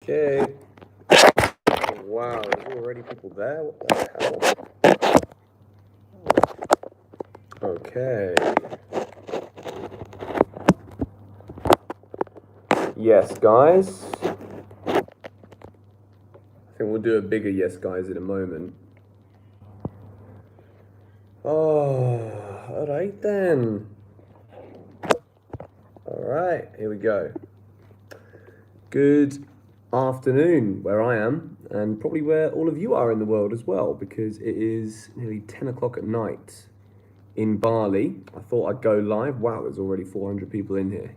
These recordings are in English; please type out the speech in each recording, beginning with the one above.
Okay. Oh, wow, there's already people there? What the hell? Okay. Yes, guys. I think we'll do a bigger yes, guys, in a moment. Oh, alright then. Alright, here we go. Good afternoon, where I am, and probably where all of you are in the world as well, because it is nearly 10 o'clock at night in Bali. I thought I'd go live. Wow, there's already 400 people in here.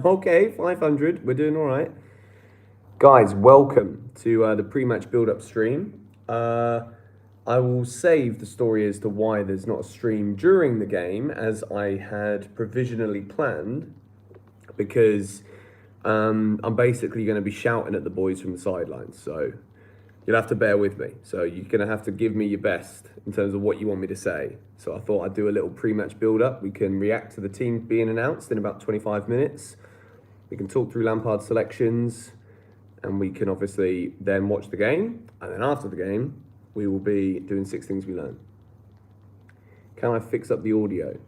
Okay, 500, we're doing all right. Guys, welcome to the pre-match build-up stream. I will save the story as to why there's not a stream during the game, as I had provisionally planned, because I'm basically going to be shouting at the boys from the sidelines, so you'll have to bear with me. So you're going to have to give me your best in terms of what you want me to say. So I thought I'd do a little pre-match build-up. We can react to the team being announced in about 25 minutes. We can talk through Lampard's selections, and we can obviously then watch the game. And then after the game, we will be doing 6 things we learned. Can I fix up the audio?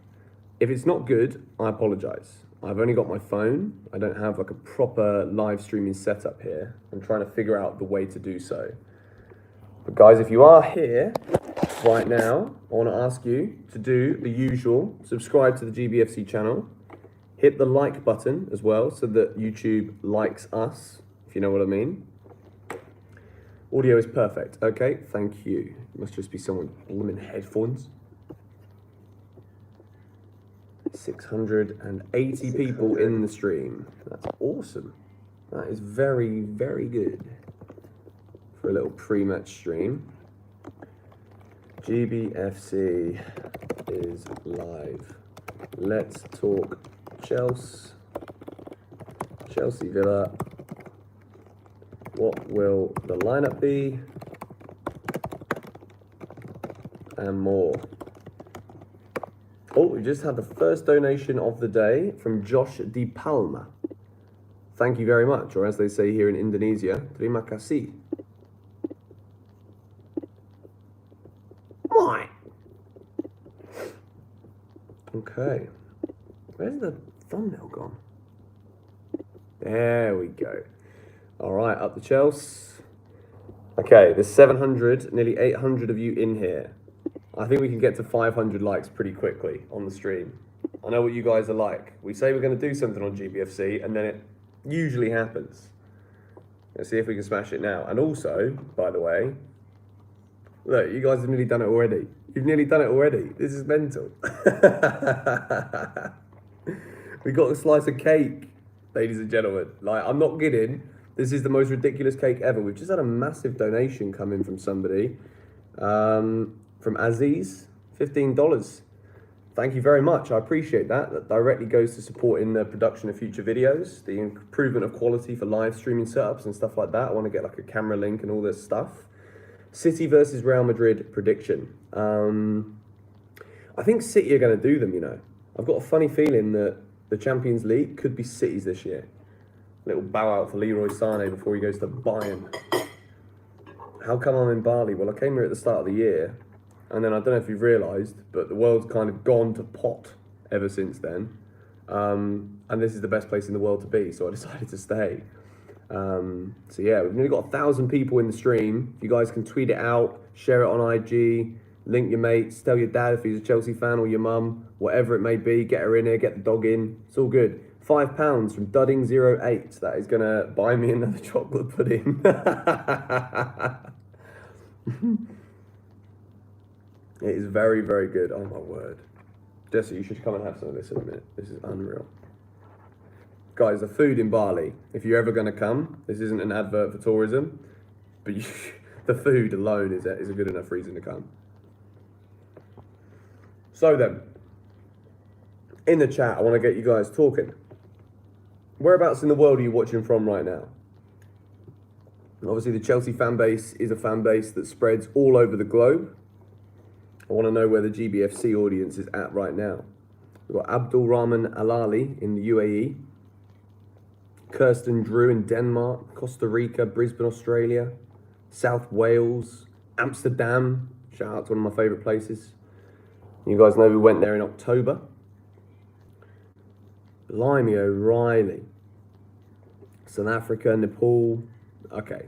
If it's not good, I apologise. I've only got my phone. I don't have like a proper live streaming setup here. I'm trying to figure out the way to do so. But guys, if you are here right now, I want to ask you to do the usual. Subscribe to the GBFC channel. Hit the like button as well so that YouTube likes us, if you know what I mean. Audio is perfect. Okay, thank you. It must just be someone blooming headphones. 680 people in the stream. That's awesome. That is very, very good for a little pre-match stream. GBFC is live. Let's talk Chelsea. Chelsea Villa. What will the lineup be? And more. Oh, we just had the first donation of the day from Josh Di Palma. Thank you very much, or as they say here in Indonesia, terima kasih. Okay. Where's the thumbnail gone? There we go. All right, up the Chelsea. Okay, there's 700, nearly 800 of you in here. I think we can get to 500 likes pretty quickly on the stream. I know what you guys are like. We say we're going to do something on GBFC, and then it usually happens. Let's see if we can smash it now. And also, by the way, look, you guys have nearly done it already. You've nearly done it already. This is mental. We got a slice of cake, ladies and gentlemen. Like, I'm not kidding. This is the most ridiculous cake ever. We've just had a massive donation come in from somebody. From Aziz, $15. Thank you very much. I appreciate that. That directly goes to supporting the production of future videos, the improvement of quality for live streaming setups and stuff like that. I want to get like a camera link and all this stuff. City versus Real Madrid prediction. I think City are going to do them, you know. I've got a funny feeling that the Champions League could be City's this year. Little bow out for Leroy Sané before he goes to Bayern. How come I'm in Bali? Well, I came here at the start of the year. And then I don't know if you've realised, but the world's kind of gone to pot ever since then. And this is the best place in the world to be, so I decided to stay. So yeah, we've nearly got 1,000 people in the stream. If you guys can tweet it out, share it on IG, link your mates, tell your dad if he's a Chelsea fan or your mum, whatever it may be, get her in here, get the dog in. It's all good. £5 from Dudding08. That is going to buy me another chocolate pudding. It is very, very good. Oh, my word. Jesse, you should come and have some of this in a minute. This is unreal. Guys, the food in Bali, if you're ever going to come, this isn't an advert for tourism, but the food alone is a good enough reason to come. So then, in the chat, I want to get you guys talking. Whereabouts in the world are you watching from right now? Obviously, the Chelsea fan base is a fan base that spreads all over the globe. I want to know where the GBFC audience is at right now. We've got Abdul Rahman Alali in the UAE. Kirsten Drew in Denmark, Costa Rica, Brisbane, Australia, South Wales, Amsterdam. Shout out to one of my favourite places. You guys know we went there in October. Blimey O'Reilly. South Africa, Nepal. Okay.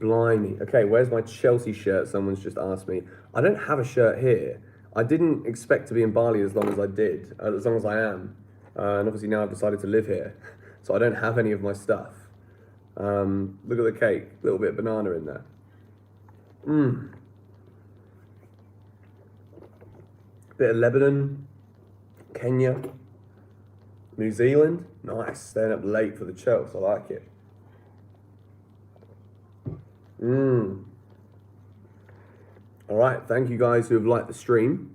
Blimey. Okay, where's my Chelsea shirt? Someone's just asked me. I don't have a shirt here. I didn't expect to be in Bali as long as I did, as long as I am. And obviously now I've decided to live here. So I don't have any of my stuff. Look at the cake. A little bit of banana in there. Bit of Lebanon, Kenya, New Zealand. Nice. Staying up late for the Chelsea. I like it. All right, thank you guys who have liked the stream.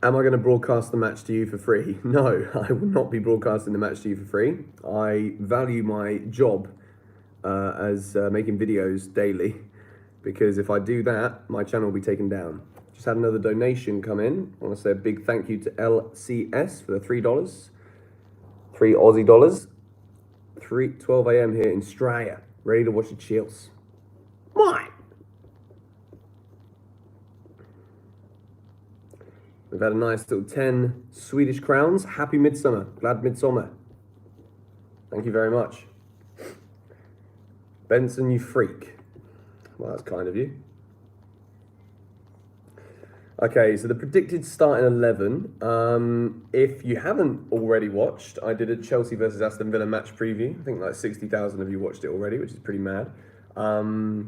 Am I going to broadcast the match to you for free? No, I will not be broadcasting the match to you for free. I value my job as making videos daily, because if I do that, my channel will be taken down. Just had another donation come in. I want to say a big thank you to LCS for the $3. 3 Aussie dollars. 12 a.m. here in Australia. Ready to watch the Chills. Mine. We've had a nice little 10 Swedish crowns. Happy Midsummer. Glad Midsummer. Thank you very much. Benson, you freak. Well, that's kind of you. Okay, so the predicted starting 11. If you haven't already watched, I did a Chelsea versus Aston Villa match preview. I think like 60,000 of you watched it already, which is pretty mad.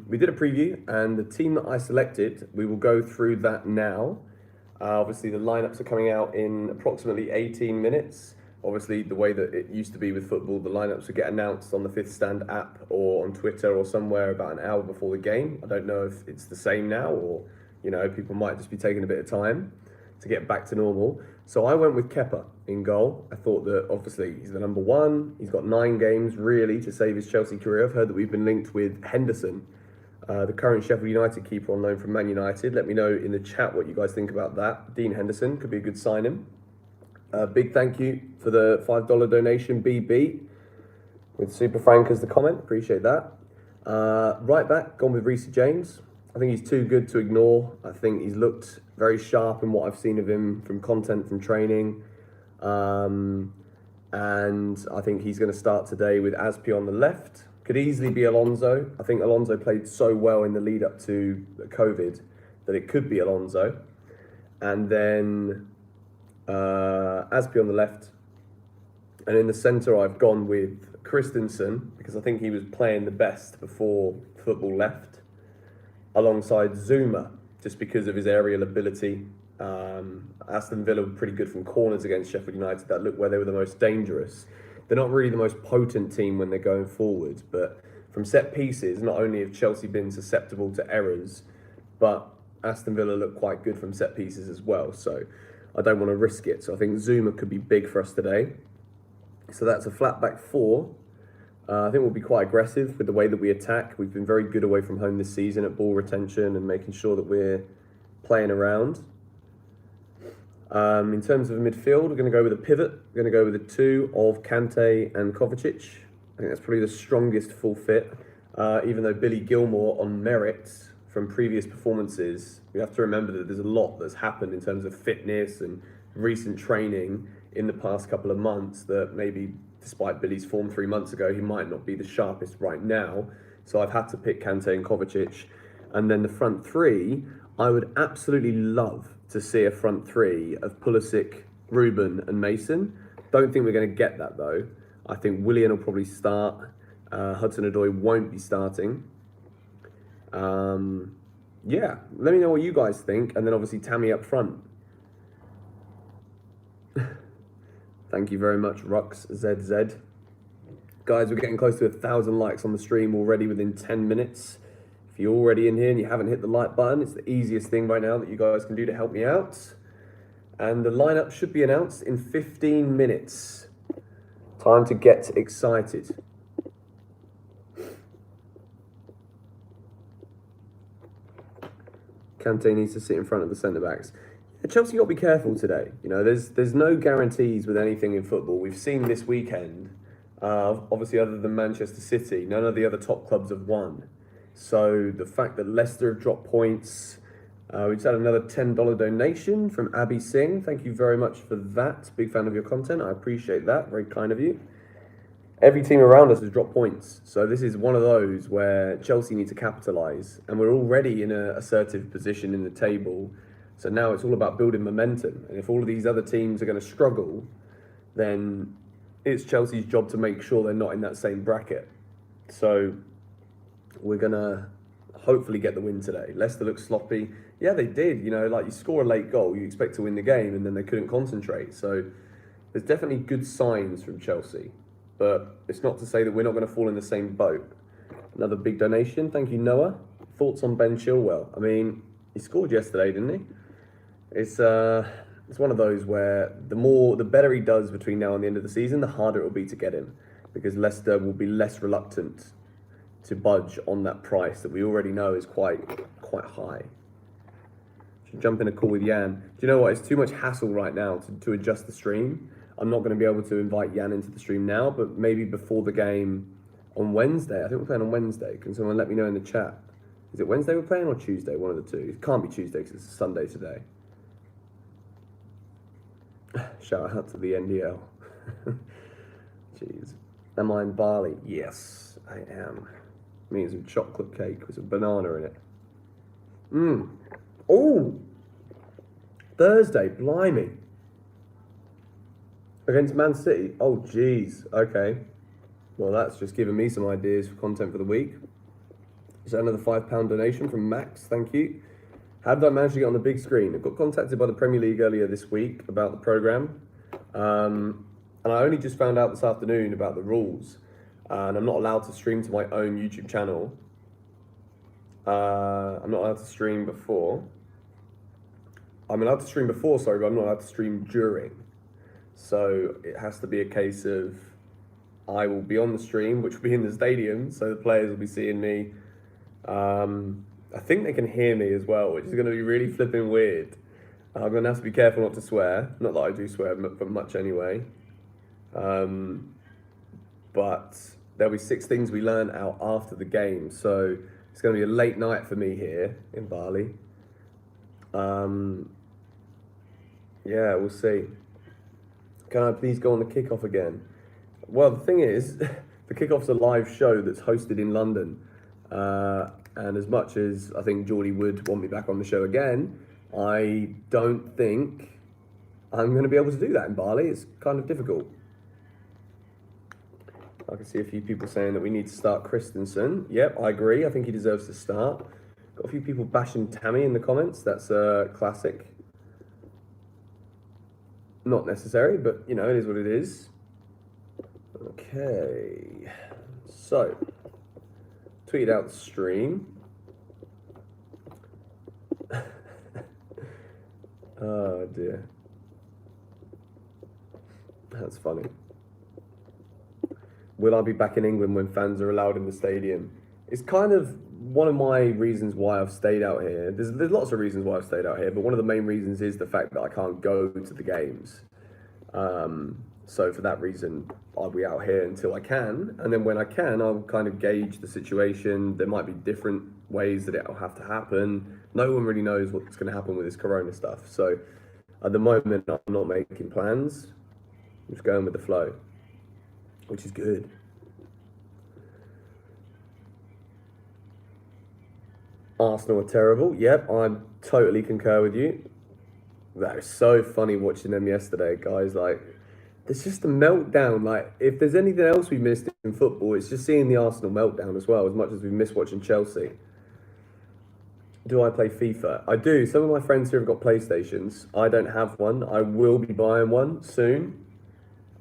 We did a preview, and the team that I selected, we will go through that now. Obviously, the lineups are coming out in approximately 18 minutes. Obviously, the way that it used to be with football, the lineups would get announced on the Fifth Stand app or on Twitter or somewhere about an hour before the game. I don't know if it's the same now, or you know, people might just be taking a bit of time to get back to normal. So I went with Kepa in goal. I thought that obviously he's the number one. He's got 9 games really to save his Chelsea career. I've heard that we've been linked with Henderson, the current Sheffield United keeper on loan from Man United. Let me know in the chat what you guys think about that. Dean Henderson could be a good signing. Big thank you for the $5 donation, BB, with Super Frank as the comment. Appreciate that. Right back, gone with Reece James. I think he's too good to ignore. I think he's looked very sharp in what I've seen of him from content, from training. And I think he's going to start today with Aspi on the left. Could easily be Alonso. I think Alonso played so well in the lead up to COVID that it could be Alonso. And then Aspi on the left. And in the centre, I've gone with Christensen, because I think he was playing the best before football left, alongside Zuma, just because of his aerial ability. Aston Villa were pretty good from corners against Sheffield United. That looked where they were the most dangerous. They're not really the most potent team when they're going forward, but from set pieces, not only have Chelsea been susceptible to errors, but Aston Villa look quite good from set pieces as well. So I don't want to risk it. So I think Zuma could be big for us today. So that's a flat back 4. I think we'll be quite aggressive with the way that we attack. We've been very good away from home this season at ball retention and making sure that we're playing around. In terms of midfield, we're going to go with a pivot. We're going to go with a 2 of Kante and Kovacic. I think that's probably the strongest full fit. Even though Billy Gilmore on merit from previous performances, we have to remember that there's a lot that's happened in terms of fitness and recent training in the past couple of months that maybe, despite Billy's form 3 months ago, he might not be the sharpest right now. So I've had to pick Kante and Kovacic. And then the front 3, I would absolutely love to see a front 3 of Pulisic, Ruben and Mason. Don't think we're going to get that though. I think Willian will probably start. Hudson-Odoi won't be starting. Yeah, let me know what you guys think. And then obviously Tammy up front. Thank you very much, RuxZZ. Guys, we're getting close to 1,000 likes on the stream already within 10 minutes. If you're already in here and you haven't hit the like button, it's the easiest thing right now that you guys can do to help me out. And the lineup should be announced in 15 minutes. Time to get excited. Kante needs to sit in front of the centre-backs. Chelsea got to be careful today. You know, there's no guarantees with anything in football. We've seen this weekend, obviously, other than Manchester City, none of the other top clubs have won. So the fact that Leicester have dropped points, we just had another $10 donation from Abby Singh. Thank you very much for that. Big fan of your content. I appreciate that. Very kind of you. Every team around us has dropped points. So this is one of those where Chelsea need to capitalise. And we're already in an assertive position in the table. So now it's all about building momentum. And if all of these other teams are going to struggle, then it's Chelsea's job to make sure they're not in that same bracket. So we're going to hopefully get the win today. Leicester looks sloppy. Yeah, they did. You know, like you score a late goal, you expect to win the game, and then they couldn't concentrate. So there's definitely good signs from Chelsea. But it's not to say that we're not going to fall in the same boat. Another big donation. Thank you, Noah. Thoughts on Ben Chilwell? I mean, he scored yesterday, didn't he? It's one of those where the better he does between now and the end of the season, the harder it will be to get him, because Leicester will be less reluctant to budge on that price that we already know is quite high. Should jump in a call with Jan. Do you know what? It's too much hassle right now to adjust the stream. I'm not going to be able to invite Jan into the stream now, but maybe before the game on Wednesday. I think we're playing on Wednesday. Can someone let me know in the chat? Is it Wednesday we're playing or Tuesday? One of the two. It can't be Tuesday because it's Sunday today. Shout out to the NDL. Jeez. Am I in Bali? Yes, I am. Me and some chocolate cake with some banana in it. Oh! Thursday, blimey. Against Man City? Oh, jeez. Okay. Well, that's just given me some ideas for content for the week. Is that another £5 donation from Max? Thank you. How did I manage to get on the big screen? I got contacted by the Premier League earlier this week about the programme. And I only just found out this afternoon about the rules. And I'm not allowed to stream to my own YouTube channel. I'm not allowed to stream before. I'm allowed to stream before, sorry, but I'm not allowed to stream during. So it has to be a case of I will be on the stream, which will be in the stadium, so the players will be seeing me. I think they can hear me as well, which is going to be really flipping weird. I'm going to have to be careful not to swear. Not that I do swear much anyway. But there'll be 6 things we learn out after the game. So it's going to be a late night for me here in Bali. Yeah, we'll see. Can I please go on the kickoff again? Well, the thing is, the kickoff's a live show that's hosted in London. And as much as I think Geordie would want me back on the show again, I don't think I'm going to be able to do that in Bali. It's kind of difficult. I can see a few people saying that we need to start Christensen. Yep, I agree. I think he deserves to start. Got a few people bashing Tammy in the comments. That's a classic. Not necessary, but, you know, it is what it is. Okay. So, tweeted out the stream. Oh, dear. That's funny. Will I be back in England when fans are allowed in the stadium? It's kind of one of my reasons why I've stayed out here. There's lots of reasons why I've stayed out here, but one of the main reasons is the fact that I can't go to the games. So for that reason, I'll be out here until I can. And then when I can, I'll kind of gauge the situation. There might be different ways that it'll have to happen. No one really knows what's going to happen with this corona stuff. So at the moment, I'm not making plans. I'm just going with the flow, which is good. Arsenal are terrible. Yep, I totally concur with you. That was so funny watching them yesterday, guys. Like, there's just a meltdown. Like, if there's anything else we missed in football, it's just seeing the Arsenal meltdown as well, as much as we miss watching Chelsea. Do I play FIFA? I do. Some of my friends here have got PlayStations. I don't have one. I will be buying one soon.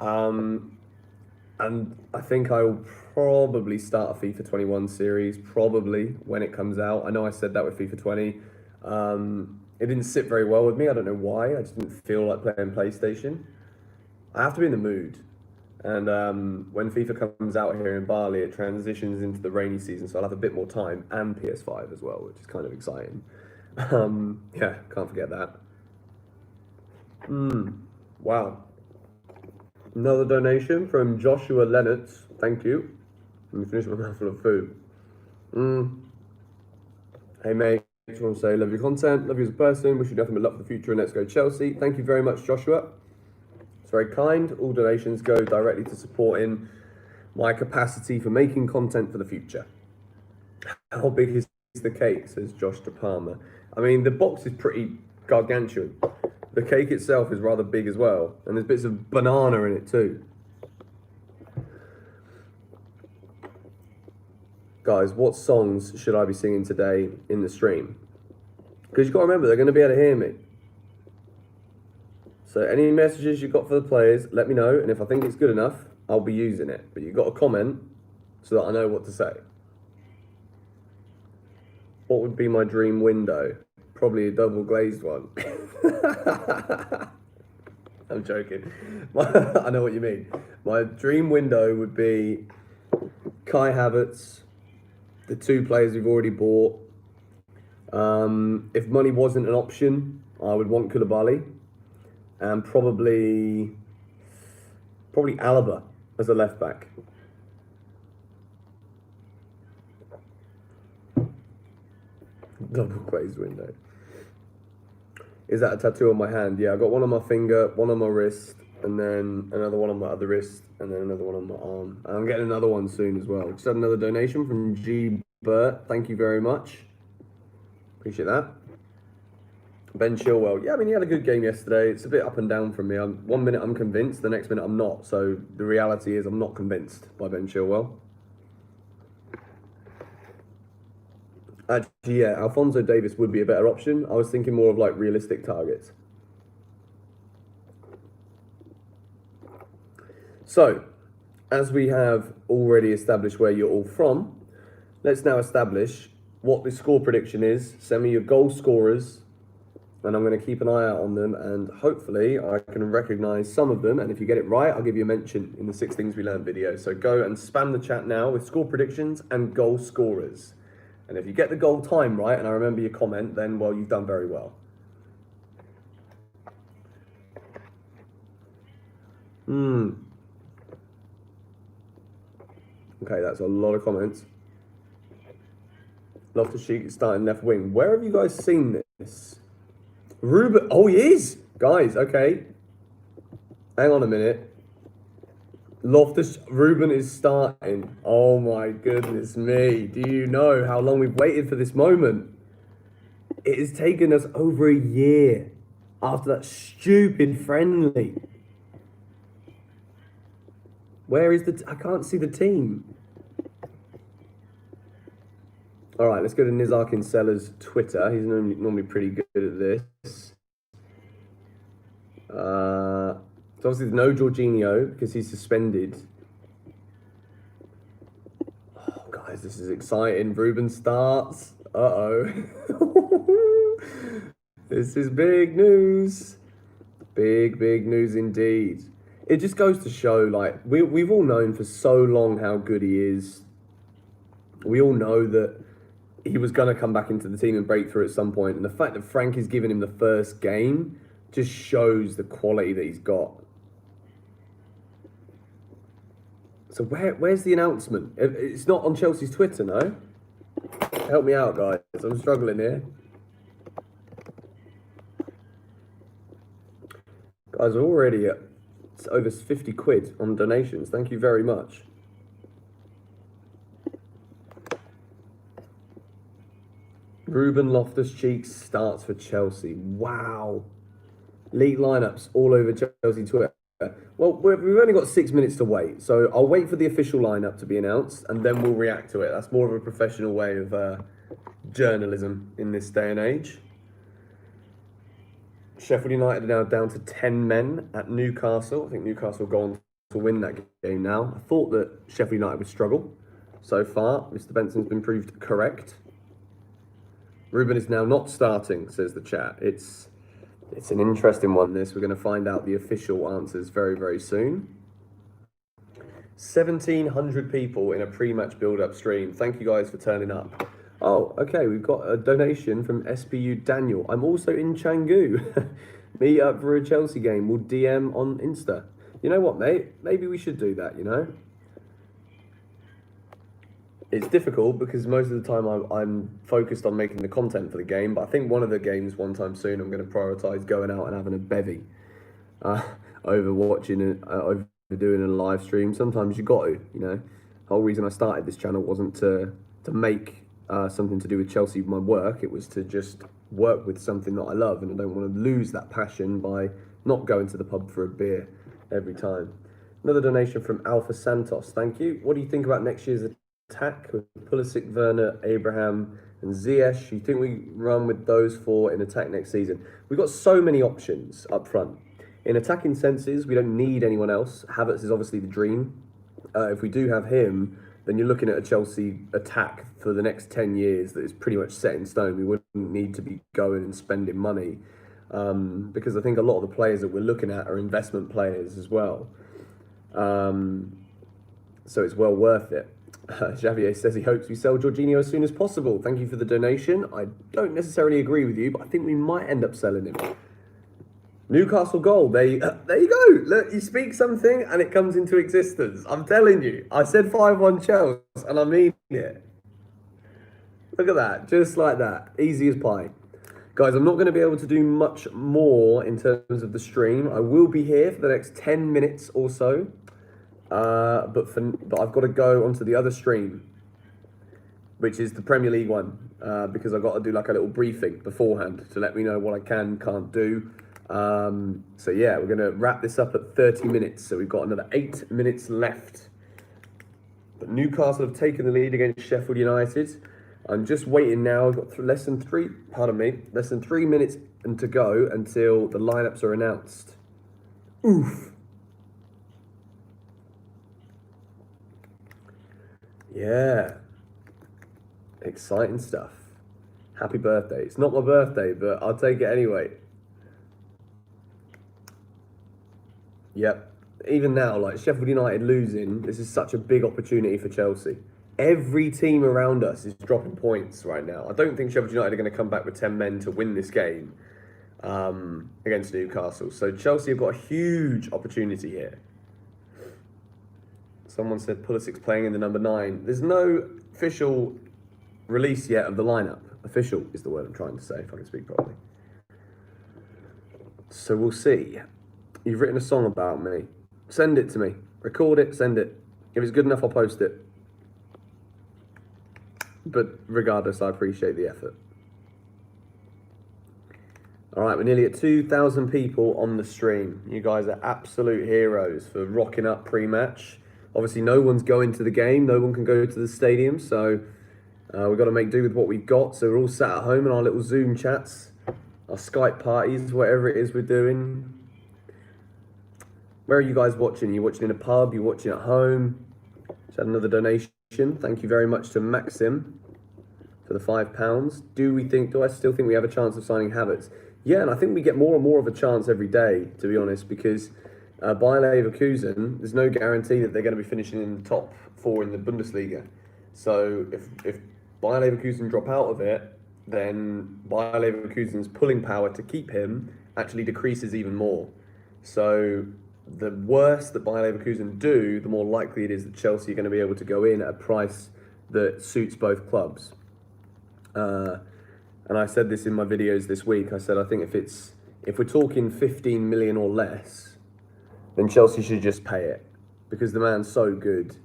And I think I will probably start a FIFA 21 series, probably, when it comes out. I know I said that with FIFA 20. It didn't sit very well with me. I don't know why. I just didn't feel like playing PlayStation. I have to be in the mood. And when FIFA comes out here in Bali, it transitions into the rainy season, so I'll have a bit more time, and PS5 as well, which is kind of exciting. Yeah, can't forget that. Wow. Another donation from Joshua Leonard. Thank you. Let me finish my mouthful of food. Hey mate, just want to say love your content, love you as a person, wish you nothing but luck for the future, and let's go Chelsea. Thank you very much, Joshua. It's very kind. All donations go directly to supporting my capacity for making content for the future. How big is the cake, says Josh De Palma. I mean, the box is pretty gargantuan. The cake itself is rather big as well, and there's bits of banana in it too. Guys, what songs should I be singing today in the stream? Because you've got to remember, they're going to be able to hear me. So any messages you've got for the players, let me know, and if I think it's good enough, I'll be using it. But you've got to comment so that I know what to say. What would be my dream window? Probably a double glazed one. I'm joking. I know what you mean. My dream window would be Kai Havertz, the two players we've already bought. If money wasn't an option, I would want Koulibaly, and probably Alaba as a left back. Double glazed window. Is that a tattoo on my hand? Yeah, I got one on my finger, one on my wrist, and then another one on my other wrist, and then another one on my arm. And I'm getting another one soon as well. Just had another donation from G. Burt. Thank you very much. Appreciate that. Ben Chilwell. Yeah, I mean, he had a good game yesterday. It's a bit up and down from me. 1 minute I'm convinced, the next minute I'm not. So the reality is I'm not convinced by Ben Chilwell. Actually, yeah, Alphonso Davies would be a better option. I was thinking more of like realistic targets. So, as we have already established where you're all from, let's now establish what the score prediction is. Send me your goal scorers, and I'm going to keep an eye out on them, and hopefully I can recognise some of them. And if you get it right, I'll give you a mention in the 6 Things We Learned video. So go and spam the chat now with score predictions and goal scorers. And if you get the goal time right, and I remember your comment, then, well, you've done very well. Okay, that's a lot of comments. Loftus-Cheek starting left wing. Where have you guys seen this? Ruben. Oh, he is. Guys, okay. Hang on a minute. Ruben is starting. Oh my goodness me. Do you know how long we've waited for this moment? It has taken us over a year after that stupid friendly. Where is I can't see the team. All right, let's go to Nizar Kinsella's Twitter. He's normally pretty good at this. So obviously there's no Jorginho because he's suspended. Oh, guys, this is exciting. Ruben starts. Uh-oh. This is big news. Big news indeed. It just goes to show, like, we've all known for so long how good he is. We all know that he was going to come back into the team and break through at some point. And the fact that Frank is giving him the first game just shows the quality that he's got. So where's the announcement? It's not on Chelsea's Twitter, no? Help me out, guys. I'm struggling here. Guys, we're already at over 50 quid on donations. Thank you very much. Ruben Loftus-Cheek starts for Chelsea. Wow. League lineups all over Chelsea Twitter. Well, we've only got 6 minutes to wait, so I'll wait for the official lineup to be announced, and then we'll react to it. That's more of a professional way of journalism in this day and age. Sheffield United are now down to 10 men at Newcastle. I think Newcastle will go on to win that game now. I thought that Sheffield United would struggle. So far, Mr. Benson's been proved correct. Ruben is now not starting, says the chat. It's an interesting one, this. We're going to find out the official answers very, very soon. 1,700 people in a pre-match build-up stream. Thank you guys for turning up. Oh, okay, we've got a donation from SPU Daniel. I'm also in Canggu. Meet up for a Chelsea game. We'll DM on Insta. You know what, mate? Maybe we should do that, you know? It's difficult because most of the time I'm focused on making the content for the game, but I think one of the games one time soon I'm going to prioritise going out and having a bevy uh, over watching, over doing a live stream. Sometimes you got to, you know. The whole reason I started this channel wasn't to make something to do with Chelsea my work. It was to just work with something that I love, and I don't want to lose that passion by not going to the pub for a beer every time. Another donation from Alpha Santos. Thank you. What do you think about next year's attack with Pulisic, Werner, Abraham, and Ziyech? You think we run with those four in attack next season? We've got so many options up front. In attacking senses, we don't need anyone else. Havertz is obviously the dream. If we do have him, then you're looking at a Chelsea attack for the next 10 years that is pretty much set in stone. We wouldn't need to be going and spending money because I think a lot of the players that we're looking at are investment players as well. So it's well worth it. Javier says he hopes we sell Jorginho as soon as possible. Thank you for the donation. I don't necessarily agree with you, but I think we might end up selling him. Newcastle goal. There you go. Look, you speak something and it comes into existence. I'm telling you. I said 5-1 Chelsea and I mean it. Look at that. Just like that. Easy as pie. Guys, I'm not going to be able to do much more in terms of the stream. I will be here for the next 10 minutes or so. But I've got to go onto the other stream, which is the Premier League one, because I've got to do like a little briefing beforehand to let me know what I can't do. So yeah, we're going to wrap this up at 30 minutes. So we've got another 8 minutes left. But Newcastle have taken the lead against Sheffield United. I'm just waiting now. I've got less than 3 minutes to go until the lineups are announced. Oof. Yeah. Exciting stuff. Happy birthday. It's not my birthday, but I'll take it anyway. Yep. Even now, like Sheffield United losing, this is such a big opportunity for Chelsea. Every team around us is dropping points right now. I don't think Sheffield United are going to come back with 10 men to win this game against Newcastle. So Chelsea have got a huge opportunity here. Someone said Pulisic's playing in the number 9. There's no official release yet of the lineup. Official is the word I'm trying to say, if I can speak properly. So we'll see. You've written a song about me. Send it to me. Record it, send it. If it's good enough, I'll post it. But regardless, I appreciate the effort. All right, we're nearly at 2,000 people on the stream. You guys are absolute heroes for rocking up pre-match. Obviously, no one's going to the game. No one can go to the stadium. So we've got to make do with what we've got. So we're all sat at home in our little Zoom chats, our Skype parties, whatever it is we're doing. Where are you guys watching? Are you watching in a pub? Are you watching at home? Just had another donation. Thank you very much to Maxim for the £5. Do I still think we have a chance of signing Havertz? Yeah, and I think we get more and more of a chance every day, to be honest, because Bayer Leverkusen, there's no guarantee that they're going to be finishing in the top 4 in the Bundesliga. So if Bayer Leverkusen drop out of it, then Bayer Leverkusen's pulling power to keep him actually decreases even more. So the worse that Bayer Leverkusen do, the more likely it is that Chelsea are going to be able to go in at a price that suits both clubs. And I said this in my videos this week. I said I think if we're talking 15 million or less, then Chelsea should just pay it because the man's so good.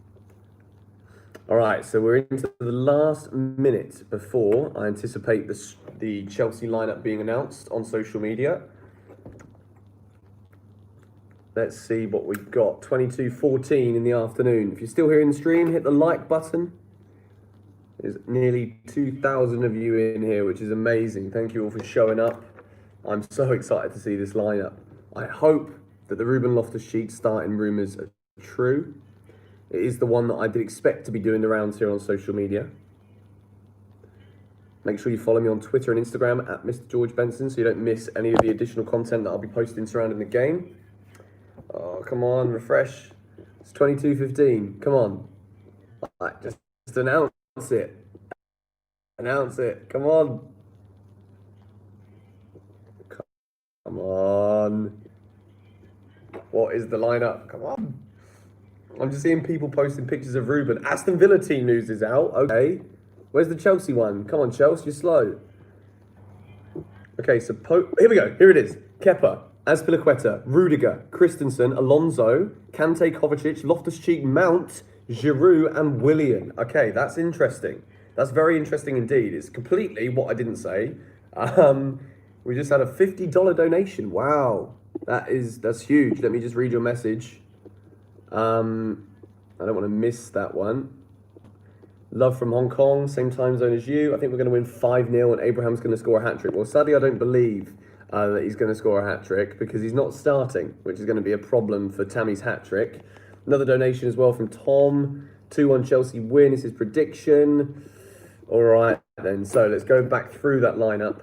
All right, so we're into the last minute before I anticipate the Chelsea lineup being announced on social media. Let's see what we've got. 22:14 in the afternoon. If you're still here in the stream, hit the like button. There's nearly 2,000 of you in here, which is amazing. Thank you all for showing up. I'm so excited to see this lineup. I hope that the Ruben Loftus-Cheek starting rumours are true. It is the one that I did expect to be doing the rounds here on social media. Make sure you follow me on Twitter and Instagram at Mr. George Benson so you don't miss any of the additional content that I'll be posting surrounding the game. Oh, come on, refresh. It's 22:15. Come on. Right, just announce it. Announce it. Come on. Come on. What is the lineup? Come on. I'm just seeing people posting pictures of Ruben. Aston Villa team news is out. Okay. Where's the Chelsea one? Come on, Chelsea, you're slow. Okay, so here we go. Here it is. Kepa, Azpilicueta, Rudiger, Christensen, Alonso, Kante, Kovacic, Loftus-Cheek, Mount, Giroud, and Willian. Okay, that's interesting. That's very interesting indeed. It's completely what I didn't say. We just had a $50 donation. Wow, that's huge. Let me just read your message. I don't want to miss that one. Love from Hong Kong, same time zone as you. I think we're going to win 5-0 and Abraham's going to score a hat-trick. Well, sadly, I don't believe that he's going to score a hat-trick because he's not starting, which is going to be a problem for Tammy's hat-trick. Another donation as well from Tom. 2-1 Chelsea win is his prediction. All right, then. So let's go back through that lineup.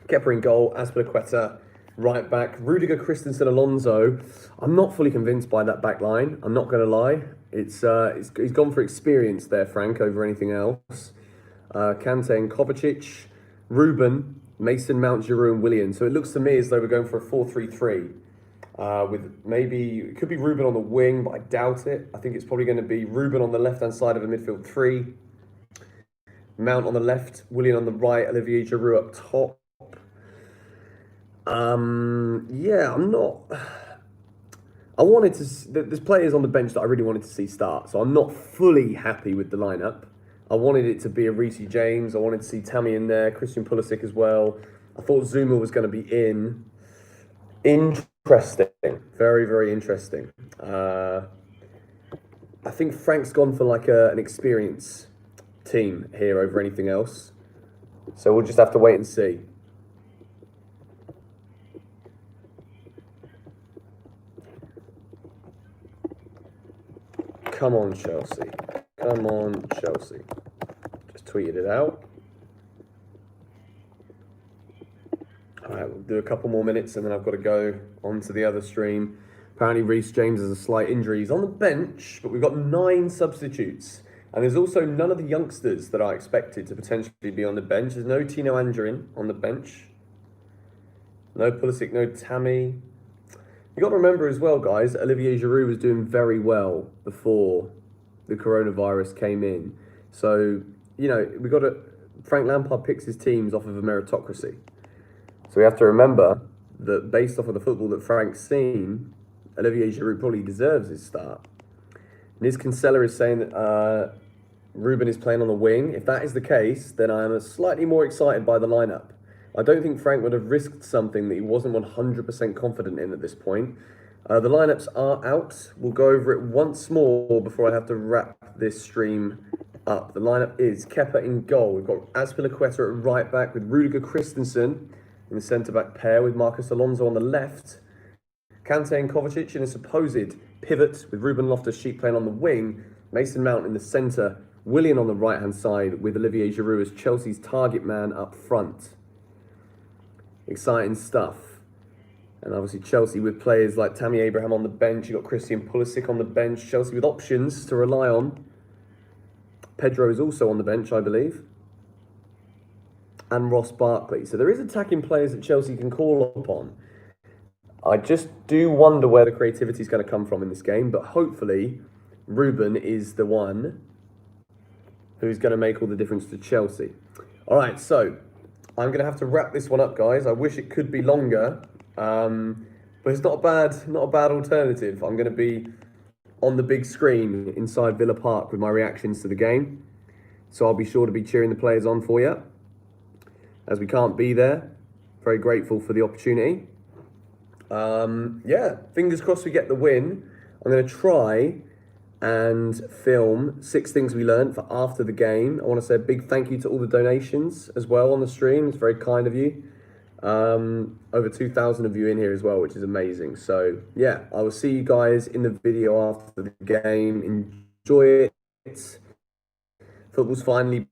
Kepa in goal, Azpilicueta right back, Rudiger, Christensen, Alonso. I'm not fully convinced by that back line. I'm not going to lie. He's gone for experience there, Frank, over anything else. Kante and Kovacic, Ruben, Mason, Mount, Giroud, and Willian. So it looks to me as though we're going for a 4-3-3. With maybe, it could be Ruben on the wing, but I doubt it. I think it's probably going to be Ruben on the left-hand side of a midfield 3. Mount on the left, Willian on the right, Olivier Giroud up top. Yeah, I'm not... I wanted to... There's players on the bench that I really wanted to see start, so I'm not fully happy with the lineup. I wanted it to be a Reece James. I wanted to see Tammy in there, Christian Pulisic as well. I thought Zuma was going to be in. Interesting. Very, very interesting. I think Frank's gone for like an experience team here over anything else. So we'll just have to wait and see. Come on, Chelsea. Come on, Chelsea. Just tweeted it out. All right, we'll do a couple more minutes and then I've got to go on to the other stream. Apparently Reece James has a slight injury. He's on the bench, but we've got 9 substitutes. And there's also none of the youngsters that are expected to potentially be on the bench. There's no Tino Andrin on the bench. No Pulisic, no Tammy. You got to remember as well, guys, Olivier Giroud was doing very well before the coronavirus came in. So, you know, we got to... Frank Lampard picks his teams off of a meritocracy. So we have to remember that based off of the football that Frank's seen, Olivier Giroud probably deserves his start. Niz Kinsella is saying that Ruben is playing on the wing. If that is the case, then I am slightly more excited by the lineup. I don't think Frank would have risked something that he wasn't 100% confident in at this point. The lineups are out. We'll go over it once more before I have to wrap this stream up. The lineup is Kepa in goal. We've got Azpilicueta at right back with Rudiger Christensen in the centre-back pair with Marcus Alonso on the left. Kante and Kovacic in a supposed pivot with Ruben Loftus-Cheek playing on the wing. Mason Mount in the centre. Willian on the right-hand side with Olivier Giroud as Chelsea's target man up front. Exciting stuff. And obviously Chelsea with players like Tammy Abraham on the bench. You've got Christian Pulisic on the bench. Chelsea with options to rely on. Pedro is also on the bench, I believe. And Ross Barkley. So there is attacking players that Chelsea can call upon. I just do wonder where the creativity is going to come from in this game. But hopefully Ruben is the one who's going to make all the difference to Chelsea. All right, so I'm going to have to wrap this one up, guys. I wish it could be longer, but it's not a bad alternative. I'm going to be on the big screen inside Villa Park with my reactions to the game. So I'll be sure to be cheering the players on for you. As we can't be there, very grateful for the opportunity. Yeah, fingers crossed we get the win. I'm going to try and film 6 things we learned for after the game. I want to say a big thank you to all the donations as well on the stream. It's very kind of you. Over 2,000 of you in here as well, which is amazing. So yeah, I will see you guys in the video after the game. Enjoy it. Football's finally